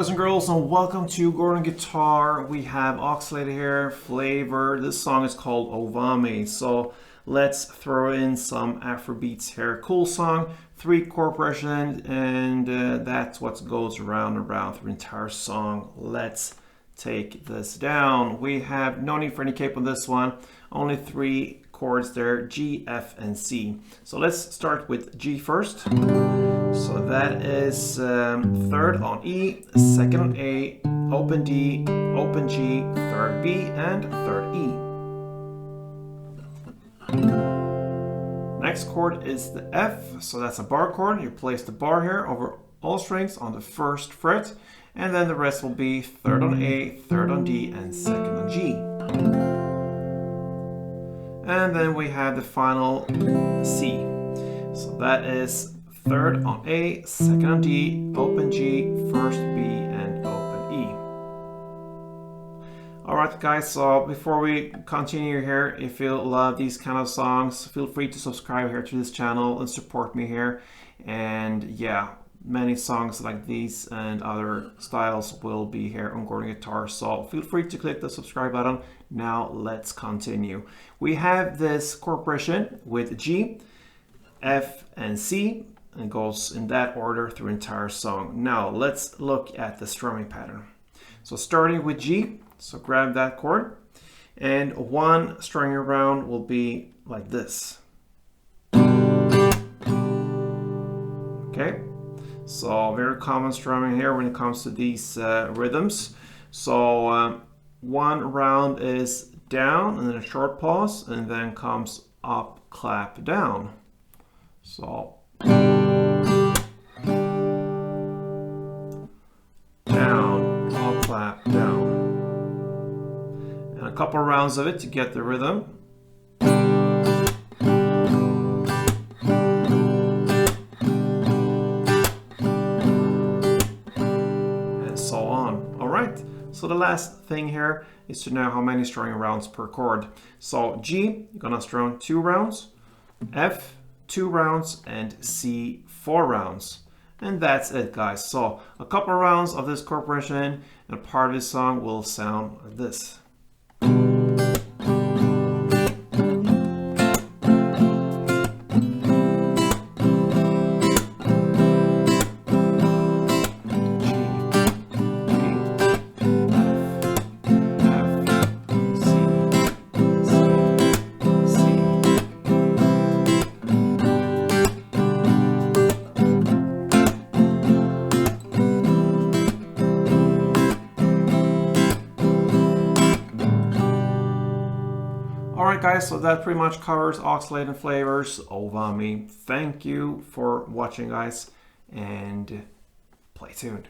boys and girls, and welcome to Gordon Guitar. We have Oxlade here, FLAVOUR. This song is called OVAMI. So let's throw in some Afro beats here. Cool song, 3-chord progression, and that's what goes around and around through the entire song. Let's take this down. We have no need for any cape on this one. Only 3 chords there, G, F, and C. So let's start with G first. So that is 3rd on E, 2nd on A, open D, open G, 3rd B, and 3rd E. Next chord is the F, so that's a bar chord. You place the bar here over all strings on the 1st fret, and then the rest will be 3rd on A, 3rd on D, and 2nd on G. And then we have the final C. So that is 3rd on A, 2nd on D, open G, 1st B, and open E. Alright guys, so before we continue here, if you love these kind of songs, feel free to subscribe here to this channel and support me here. And yeah, many songs like these and other styles will be here on Gordon Guitar, so feel free to click the subscribe button. Now let's continue. We have this chord progression with G, F, and C. And it goes in that order through the entire song. Now let's look at the strumming pattern. So starting with G, so grab that chord, and one string around will be like this. Okay, so very common strumming here when it comes to these rhythms. So one round is down and then a short pause, and then comes up, clap, down. So down, up, clap, down. And a couple rounds of it to get the rhythm. And so on. Alright, so the last thing here is to know how many strumming rounds per chord. So G, you're gonna strum 2 rounds, F, 2 rounds, and C, 4 rounds. And that's it guys. So a couple rounds of this chord progression and a part of this song will sound like this. Alright guys, so that pretty much covers Oxlade and FLAVOUR's OVAMI. Thank you for watching guys, and play tuned.